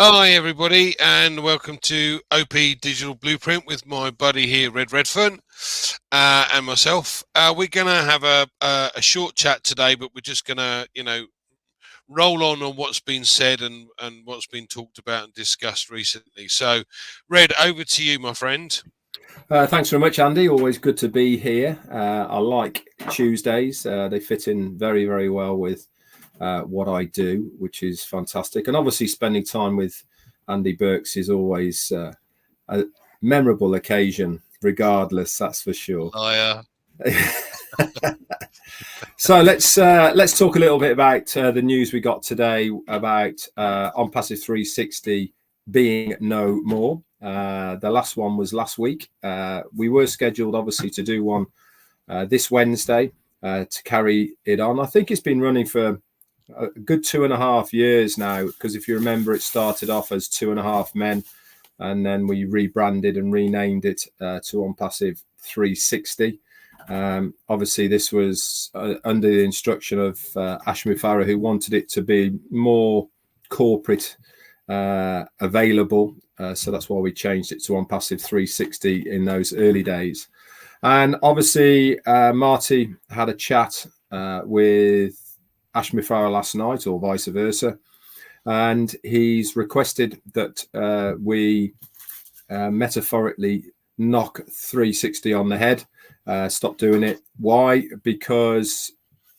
Hi everybody, and welcome to OP Digital Blueprint with my buddy here, Red Redfern, and myself. We're gonna have a short chat today, but we're just gonna, roll on what's been said and what's been talked about and discussed recently. So, Red, over to you, my friend. Thanks very much, Andy. Always good to be here. I like Tuesdays. They fit in very, very well with what I do, which is fantastic. And obviously, spending time with Andy Burks is always a memorable occasion, regardless. That's for sure. So let's talk a little bit about the news we got today about ONPASSIVE 360 being no more. The last one was last week. We were scheduled, obviously, to do one this Wednesday to carry it on. I think it's been running for a good 2.5 years now, because if you remember, it started off as 2.5 Men, and then we rebranded and renamed it to ONPASSIVE 360. Obviously, this was under the instruction of Ashmi Farah, who wanted it to be more corporate available. So that's why we changed it to ONPASSIVE 360 in those early days. And obviously, Marty had a chat with Ashmi Farah last night, or vice versa. And he's requested that we metaphorically knock 360 on the head. Stop doing it. Why? Because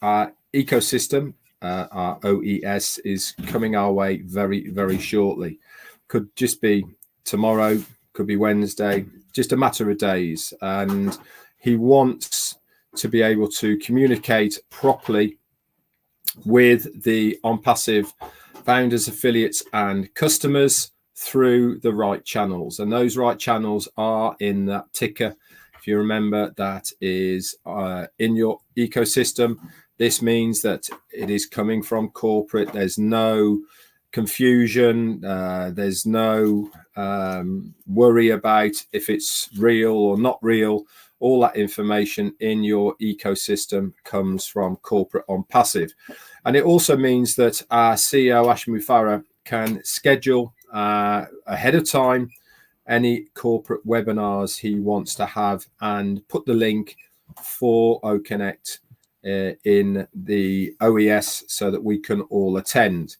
our ecosystem, our OES, is coming our way very, very shortly. Could just be tomorrow, could be Wednesday, just a matter of days. And he wants to be able to communicate properly with the ONPASSIVE founders, affiliates, and customers through the right channels. And those right channels are in that ticker. If you remember, that is in your ecosystem. This means that it is coming from corporate. There's no confusion. There's no worry about if it's real or not real. All that information in your ecosystem comes from corporate ONPASSIVE. And it also means that our CEO, Ashmi Farah, can schedule ahead of time any corporate webinars he wants to have, and put the link for OConnect in the OES so that we can all attend.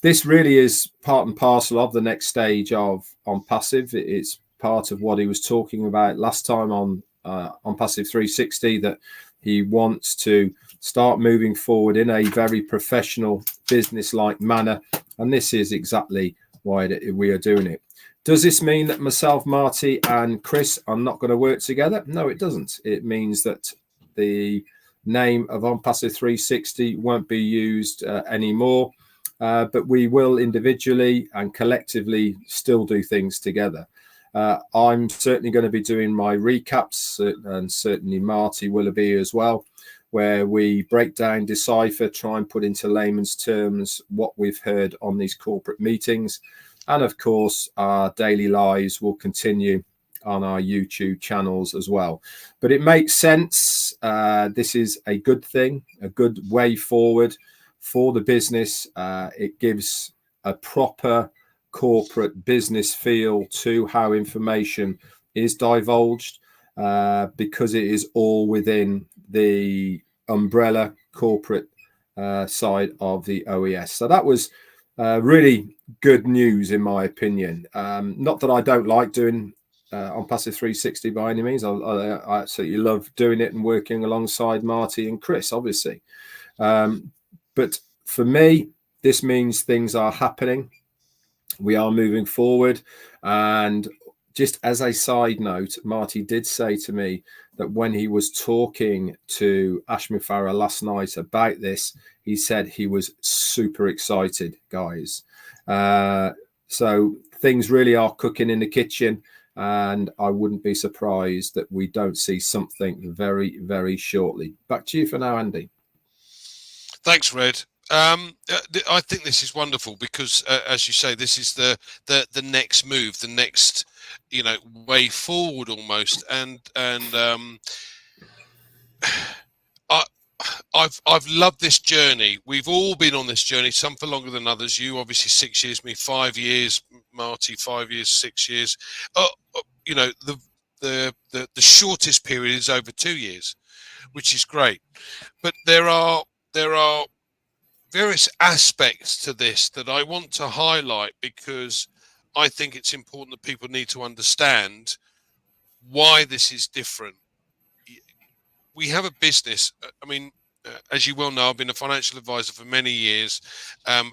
This really is part and parcel of the next stage of ONPASSIVE. It's part of what he was talking about last time on ONPASSIVE 360, that he wants to start moving forward in a very professional, business-like manner. And this is exactly why we are doing it. Does this mean that myself, Marty, and Chris are not going to work together? No, it doesn't. It means that the name of ONPASSIVE 360 won't be used anymore, but we will individually and collectively still do things together. I'm certainly going to be doing my recaps, and certainly Marty will be as well, where we break down, decipher, try and put into layman's terms what we've heard on these corporate meetings. And of course, our daily lives will continue on our YouTube channels as well. But it makes sense. This is a good thing, a good way forward for the business. It gives a proper corporate business feel to how information is divulged, because it is all within the umbrella corporate side of the OES. So that was really good news, in my opinion. Not that I don't like doing ONPASSIVE 360 by any means. I absolutely love doing it and working alongside Marty and Chris, obviously. But for me, this means things are happening. We are moving forward. And just as a side note, Marty did say to me that when he was talking to Ashmi Farah last night about this, he said he was super excited, guys. So things really are cooking in the kitchen, and I wouldn't be surprised that we don't see something very, very shortly. Back to you for now, Andy. Thanks, Red. I think this is wonderful because, as you say, this is the next move, the next, way forward almost. And I've loved this journey. We've all been on this journey, some for longer than others. You obviously 6 years, me 5 years, Marty 5 years, 6 years. You know, the shortest period is over 2 years, which is great. But there are various aspects to this that I want to highlight, because I think it's important that people need to understand why this is different. We have a business. I mean, as you well know, I've been a financial advisor for many years, and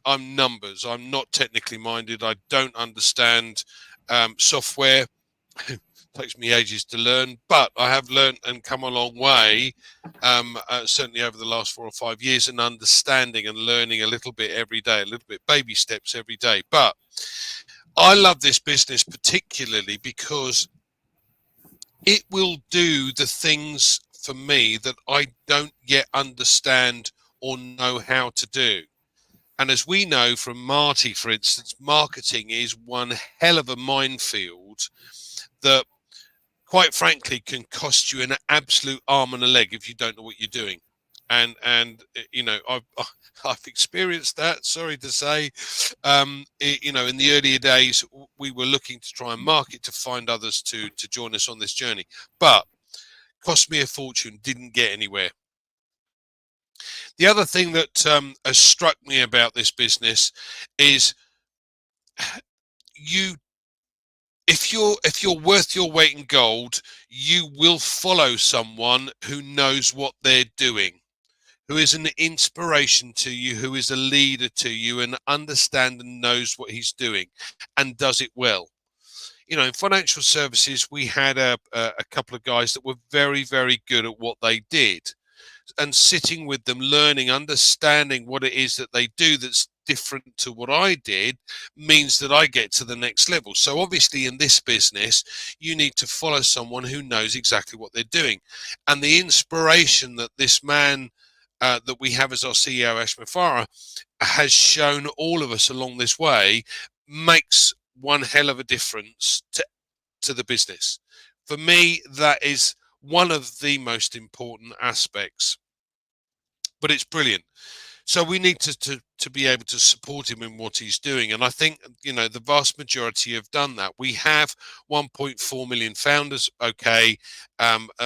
I'm numbers. I'm not technically minded. I don't understand software. Takes me ages to learn, but I have learned and come a long way. Certainly over the last 4 or 5 years, and understanding and learning a little bit every day, a little bit baby steps every day. But I love this business particularly because it will do the things for me that I don't yet understand or know how to do. And as we know from Marty, for instance, marketing is one hell of a minefield that, quite frankly, can cost you an absolute arm and a leg if you don't know what you're doing. And you know, I've experienced that. Sorry to say, you know, in the earlier days, we were looking to try and market to find others to join us on this journey, but cost me a fortune. Didn't get anywhere. The other thing that has struck me about this business is you. If you're worth your weight in gold, you will follow someone who knows what they're doing, who is an inspiration to you, who is a leader to you, and understands and knows what he's doing and does it well. You know, in financial services, we had a couple of guys that were very, very good at what they did. And sitting with them, learning, understanding what it is that they do that's different to what I did, means that I get to the next level. So obviously in this business, you need to follow someone who knows exactly what they're doing. And the inspiration that this man that we have as our CEO, Ash Farah, has shown all of us along this way makes one hell of a difference to the business. For me, that is one of the most important aspects, but it's brilliant. So we need to be able to support him in what he's doing. And I think, you know, the vast majority have done that. We have 1.4 million founders. Okay.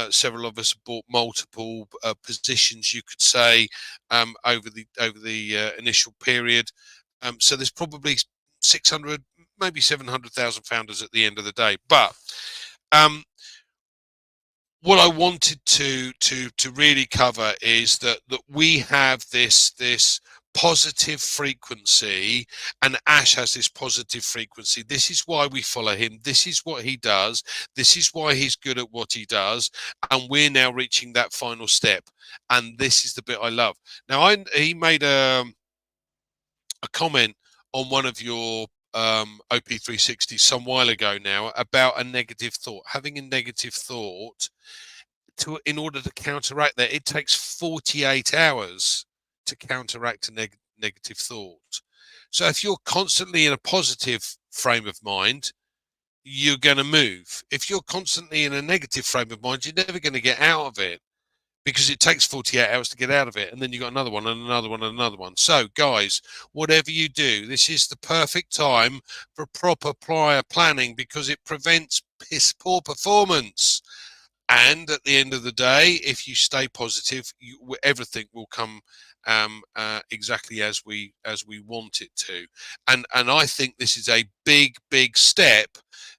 Several of us have bought multiple positions, you could say, over the initial period. So there's probably 600, maybe 700,000 founders at the end of the day. But what I wanted to really cover is that we have this positive frequency, and Ash has this positive frequency. This is why we follow him. This is what he does. This is why he's good at what he does. And we're now reaching that final step. And this is the bit I love. Now, he made a comment on one of your OP360 some while ago now about a negative thought. Having a negative thought, in order to counteract that, it takes 48 hours to counteract a negative thought. So if you're constantly in a positive frame of mind, you're going to move. If you're constantly in a negative frame of mind, you're never going to get out of it, because it takes 48 hours to get out of it. And then you got another one and another one and another one. So guys, whatever you do, this is the perfect time for proper prior planning, because it prevents piss poor performance. And at the end of the day, if you stay positive, everything will come exactly as we want it to. And I think this is a big step,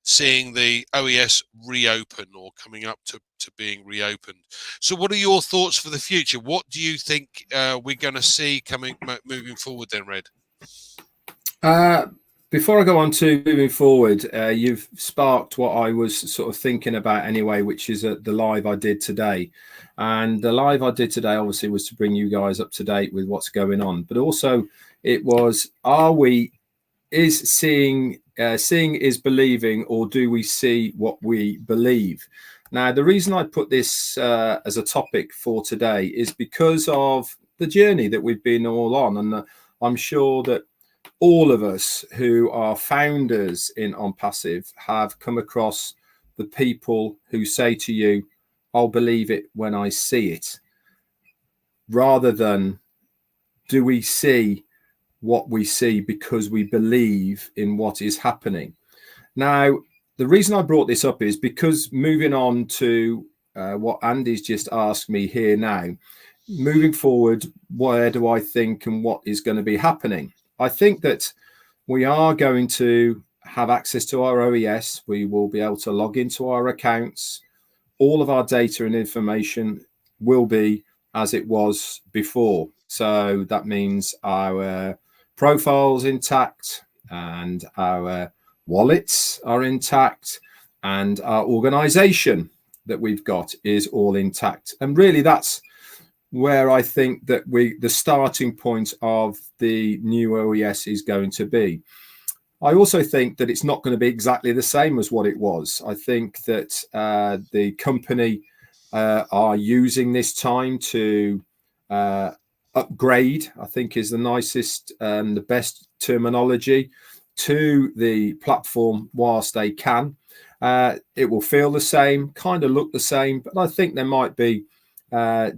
seeing the OES reopen, or coming up to being reopened. So what are your thoughts for the future? What do you think we're going to see moving forward then, Red? Before I go on to moving forward, you've sparked what I was sort of thinking about anyway, which is the live I did today. And the live I did today obviously was to bring you guys up to date with what's going on. But also it was, seeing is believing, or do we see what we believe? Now, the reason I put this as a topic for today is because of the journey that we've been all on. And I'm sure that all of us who are founders in ONPASSIVE have come across the people who say to you, I'll believe it when I see it. rather than do we see what we see because we believe in what is happening. Now, the reason I brought this up is because moving on to what Andy's just asked me here now, moving forward, where do I think and what is going to be happening? I think that we are going to have access to our OES. We will be able to log into our accounts. All of our data and information will be as it was before. So that means our profiles intact and our wallets are intact and our organization that we've got is all intact. And really that's where I think that the starting point of the new OES is going to be. I also think that it's not going to be exactly the same as what it was. I think that the company are using this time to upgrade, I think is the nicest and the best terminology, to the platform whilst they can. It will feel the same, kind of look the same, but I think there might be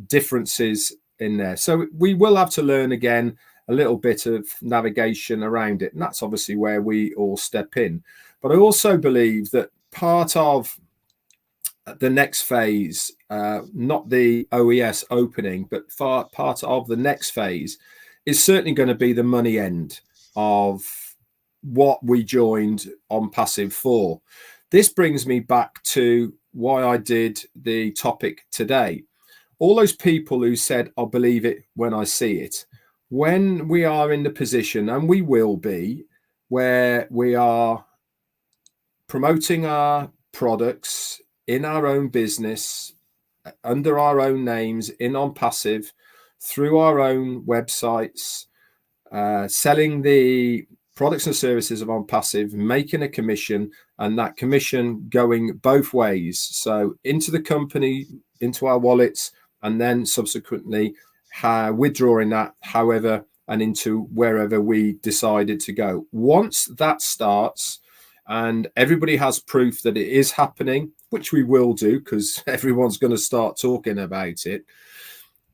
differences in there. So we will have to learn again a little bit of navigation around it. And that's obviously where we all step in. But I also believe that part of the next phase, not the OES opening, but part of the next phase is certainly going to be the money end of what we joined ONPASSIVE for. This brings me back to why I did the topic today. All those people who said, I'll believe it when I see it. When we are in the position, and we will be, where we are promoting our products in our own business, under our own names, in ONPASSIVE, through our own websites, selling the products and services of ONPASSIVE, making a commission, and that commission going both ways. So into the company, into our wallets, and then subsequently withdrawing that however and into wherever we decided to go. Once that starts and everybody has proof that it is happening, which we will do because everyone's going to start talking about it,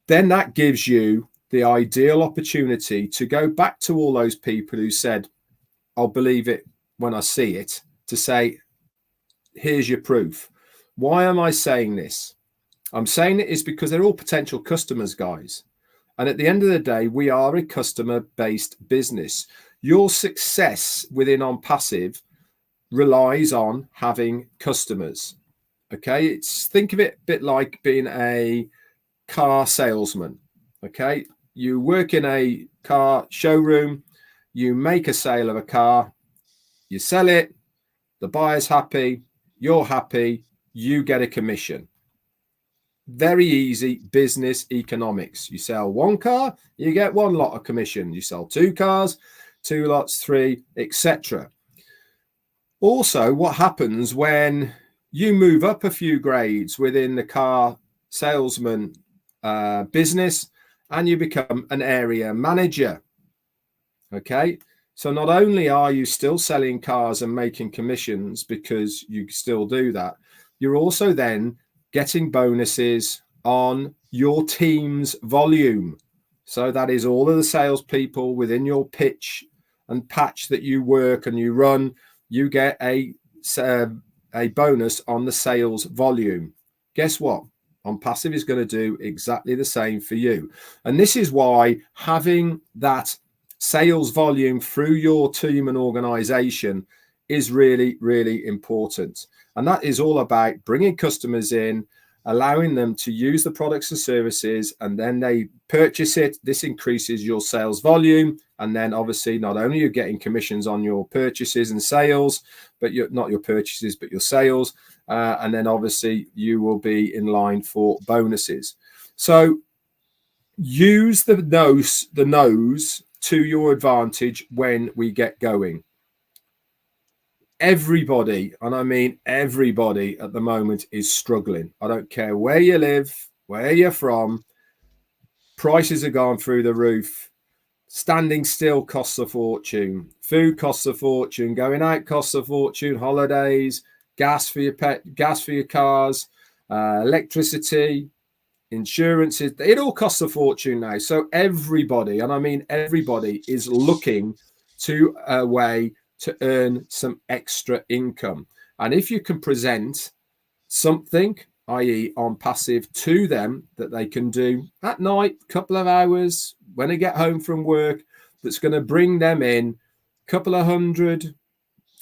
then that gives you the ideal opportunity to go back to all those people who said, I'll believe it when I see it, to say, here's your proof. Why am I saying this? I'm saying it is because they're all potential customers, guys. And at the end of the day, we are a customer-based business. Your success within ONPASSIVE relies on having customers. Okay, think of it a bit like being a car salesman. Okay, you work in a car showroom, you make a sale of a car, you sell it, the buyer's happy, you're happy, you get a commission. Very easy business economics. You sell one car, you get one lot of commission. You sell two cars, two lots, three, etc. Also, what happens when you move up a few grades within the car salesman business and you become an area manager? Okay, so not only are you still selling cars and making commissions because you still do that, you're also then getting bonuses on your team's volume. So that is all of the salespeople within your pitch and patch that you work and you run, you get a bonus on the sales volume. Guess what? ONPASSIVE is going to do exactly the same for you. And this is why having that sales volume through your team and organization is really, really important. And that is all about bringing customers in, allowing them to use the products and services, and then they purchase it. This increases your sales volume. And then obviously not only you're getting commissions on your purchases and sales, but not your purchases, but your sales. And then obviously you will be in line for bonuses. So use the nose to your advantage when we get going. Everybody, and I mean everybody at the moment, is struggling. I don't care where you live, where you're from. Prices have gone through the roof. Standing still costs a fortune. Food costs a fortune. Going out costs a fortune. Holidays, gas for your cars, electricity, insurances, it all costs a fortune now. So everybody, and I mean everybody, is looking to a way to earn some extra income. And if you can present something, i.e. ONPASSIVE, to them that they can do at night, a couple of hours when they get home from work, that's going to bring them in a couple of $100,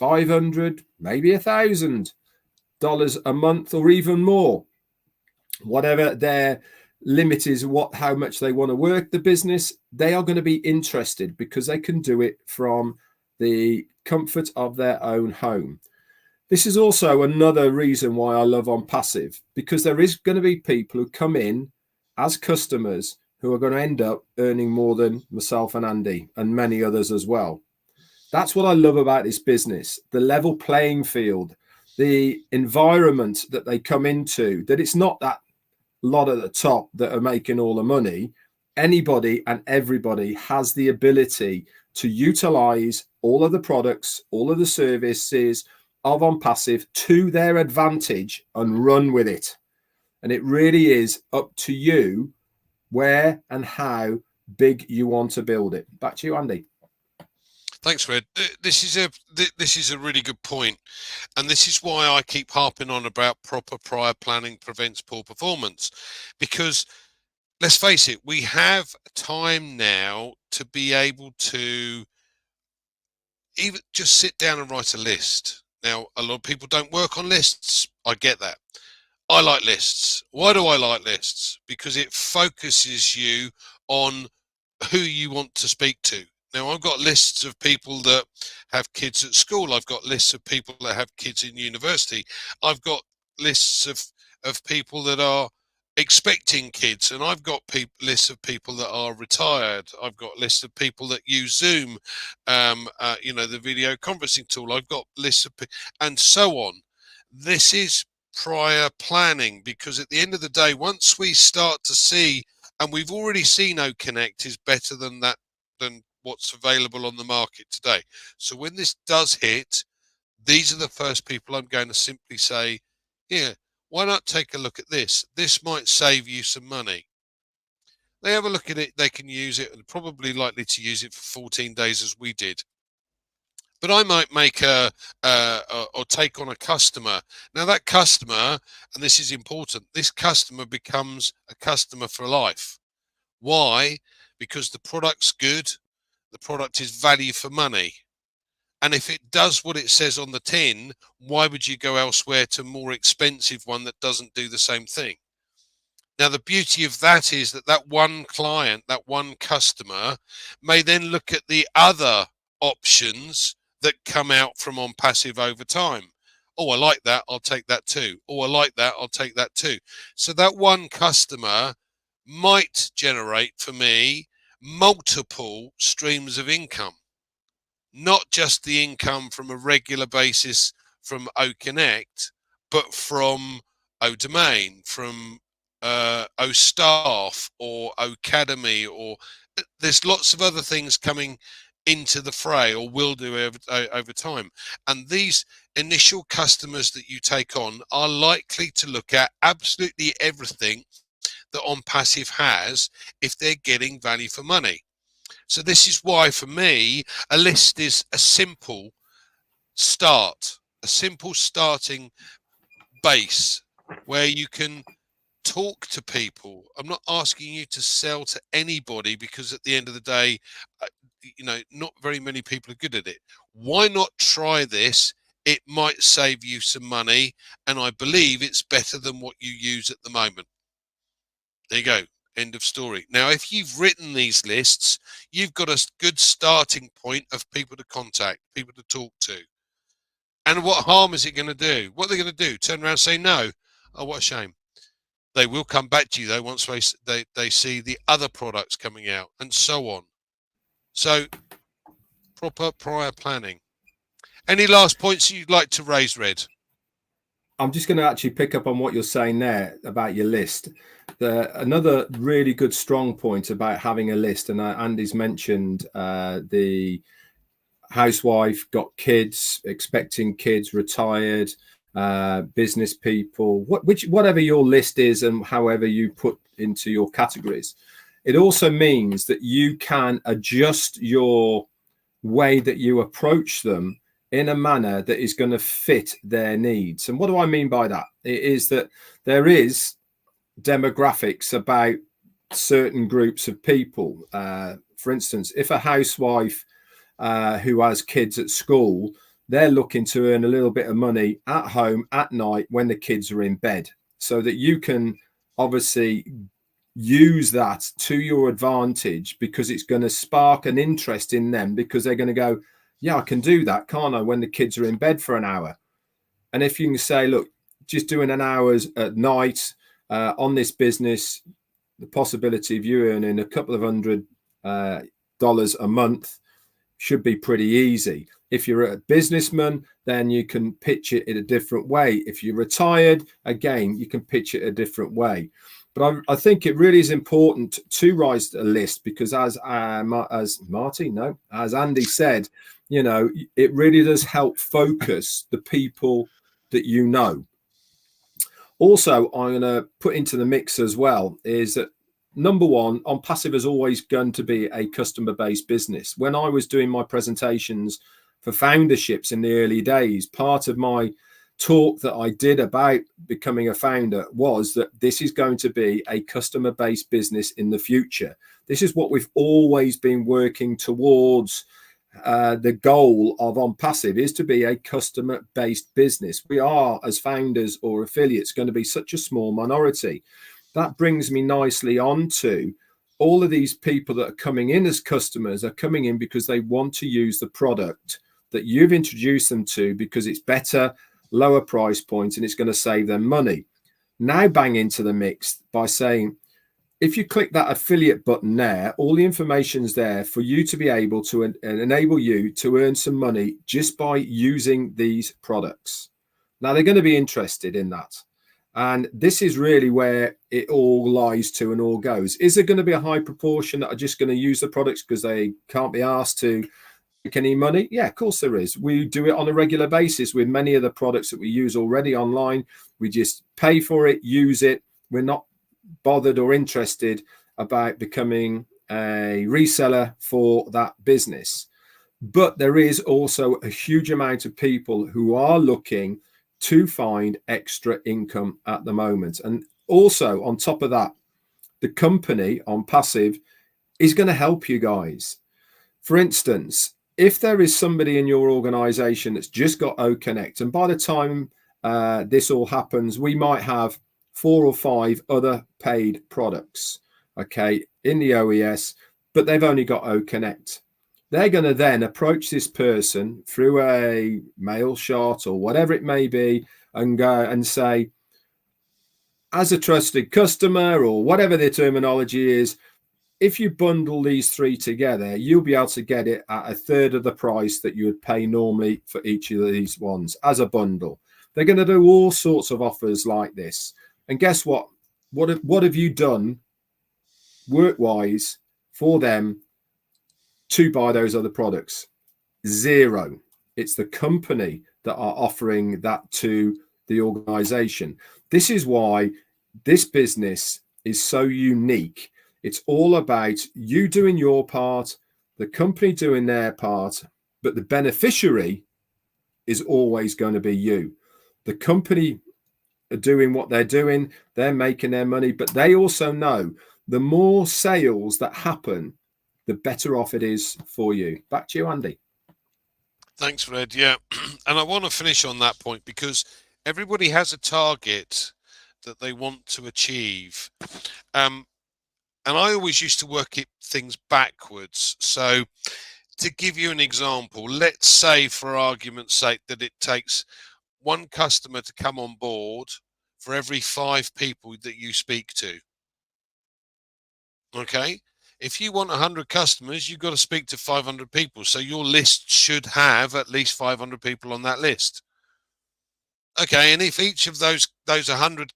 $500, maybe $1,000 a month, or even more, whatever their limit is, how much they want to work the business, they are going to be interested because they can do it from the comfort of their own home. This is also another reason why I love ONPASSIVE, because there is going to be people who come in as customers who are going to end up earning more than myself and Andy and many others as well. That's what I love about this business, the level playing field, the environment that they come into, that it's not that lot at the top that are making all the money. Anybody and everybody has the ability to utilize all of the products, all of the services of ONPASSIVE to their advantage and run with it. And it really is up to you where and how big you want to build it. Back to you, Andy. Thanks, Red. This is a really good point, and this is why I keep harping on about proper prior planning prevents poor performance. Because let's face it, we have time now to be able to even just sit down and write a list. Now, a lot of people don't work on lists. I get that. I like lists. Why do I like lists? Because it focuses you on who you want to speak to. Now, I've got lists of people that have kids at school. I've got lists of people that have kids in university. I've got lists of people that are expecting kids, and I've got lists of people that are retired. I've got lists of people that use Zoom, the video conferencing tool. I've got lists of and so on. This is prior planning, because at the end of the day, once we start to see, and we've already seen OConnect is better than what's available on the market today. So when this does hit, these are the first people I'm going to simply say, yeah, why not take a look at this? This might save you some money. They have a look at it, they can use it, and probably likely to use it for 14 days as we did. But I might make or take on a customer. Now that customer, and this is important, this customer becomes a customer for life. Why? Because the product's good, the product is value for money. And if it does what it says on the tin, why would you go elsewhere to a more expensive one that doesn't do the same thing? Now, the beauty of that is that one client, that one customer, may then look at the other options that come out from ONPASSIVE over time. Oh, I like that, I'll take that too. Oh, I like that, I'll take that too. So that one customer might generate for me multiple streams of income, not just the income from a regular basis from OConnect, but from ODomain, from OStaff or Ocademy, or there's lots of other things coming into the fray, or will do over time. And these initial customers that you take on are likely to look at absolutely everything that ONPASSIVE has if they're getting value for money. So this is why, for me, a list is a simple start, a simple starting base where you can talk to people. I'm not asking you to sell to anybody, because at the end of the day, not very many people are good at it. Why not try this? It might save you some money, and I believe it's better than what you use at the moment. There you go. End of story. Now, if you've written these lists, you've got a good starting point of people to contact, people to talk to. And what harm is it going to do? What are they going to do? Turn around and say no? Oh, what a shame. They will come back to you, though, once they see the other products coming out, and so on. So, proper prior planning. Any last points you'd like to raise, Red? I'm just going to actually pick up on what you're saying there about your list. Another really good strong point about having a list, and Andy's mentioned the housewife, got kids, expecting kids, retired, business people, whatever your list is and however you put into your categories. It also means that you can adjust your way that you approach them in a manner that is going to fit their needs. And what do I mean by that? It is that there is demographics about certain groups of people. For instance, if a housewife who has kids at school, they're looking to earn a little bit of money at home at night when the kids are in bed, so that you can obviously use that to your advantage, because it's going to spark an interest in them, because they're going to go, yeah, I can do that, can't I, when the kids are in bed for an hour. And if you can say, look, just doing an hour's at night on this business, the possibility of you earning a couple of $100 a month should be pretty easy. If you're a businessman, then you can pitch it in a different way. If you're retired, again, you can pitch it a different way. But I think it really is important to rise a list, because as Andy said, you know, it really does help focus the people that you know. Also, I'm going to put into the mix as well is that, number one, ONPASSIVE is always going to be a customer-based business. When I was doing my presentations for founderships in the early days, part of my talk that I did about becoming a founder was that this is going to be a customer-based business in the future. This is what we've always been working towards. The goal of ONPASSIVE is to be a customer-based business. We are, as founders or affiliates, going to be such a small minority. That brings me nicely on to all of these people that are coming in as customers are coming in because they want to use the product that you've introduced them to, because it's better, lower price point, and it's going to save them money. Now bang into the mix by saying, if you click that affiliate button there, all the information's there for you to be able to enable you to earn some money just by using these products. Now they're going to be interested in that. And this is really where it all lies to and all goes. Is there going to be a high proportion that are just going to use the products because they can't be asked to make any money? Yeah, of course there is. We do it on a regular basis with many of the products that we use already online. We just pay for it, use it. We're not bothered or interested about becoming a reseller for that business. But there is also a huge amount of people who are looking to find extra income at the moment. And also on top of that, the company ONPASSIVE is going to help you guys. For instance, if there is somebody in your organization that's just got OConnect, and by the time this all happens, we might have 4 or 5 other paid products, okay, in the OES, but they've only got OConnect. They're going to then approach this person through a mail shot or whatever it may be and go and say, as a trusted customer, or whatever their terminology is, if you bundle these 3 together, you'll be able to get it at a third of the price that you would pay normally for each of these ones as a bundle. They're going to do all sorts of offers like this. And guess what? What have you done work-wise for them to buy those other products? Zero. It's the company that are offering that to the organization. This is why this business is so unique. It's all about you doing your part, the company doing their part, but the beneficiary is always going to be you. The company are doing what they're doing, they're making their money, but they also know the more sales that happen, the better off it is for you. Back to you, Andy. Thanks, Fred. Yeah, and I want to finish on that point, because everybody has a target that they want to achieve. And I always used to work things backwards. So to give you an example, let's say for argument's sake that it takes 1 customer to come on board for every 5 people that you speak to. Okay. If you want 100 customers, you've got to speak to 500 people. So your list should have at least 500 people on that list. Okay, and if each of those 100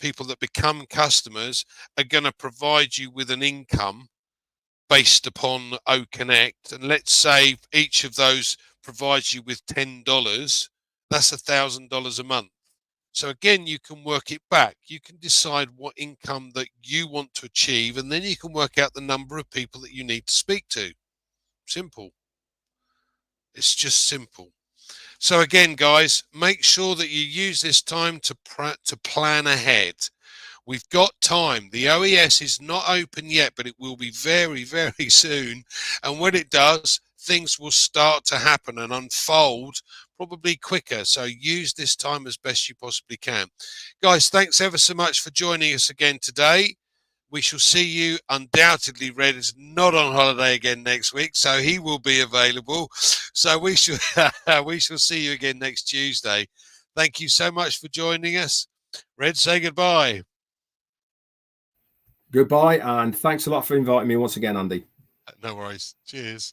people that become customers are going to provide you with an income based upon OConnect, and let's say each of those provides you with $10 That's $1,000 a month. So again, you can work it back. You can decide what income that you want to achieve, and then you can work out the number of people that you need to speak to. Simple. It's just simple. So again, guys, make sure that you use this time to plan ahead. We've got time. The OES is not open yet, but it will be very, very soon. And when it does, things will start to happen and unfold probably quicker. So use this time as best you possibly can. Guys, thanks ever so much for joining us again today. We shall see you. Undoubtedly, Red is not on holiday again next week, so he will be available. So we shall see you again next Tuesday. Thank you so much for joining us. Red, say goodbye. Goodbye, and thanks a lot for inviting me once again, Andy. No worries. Cheers.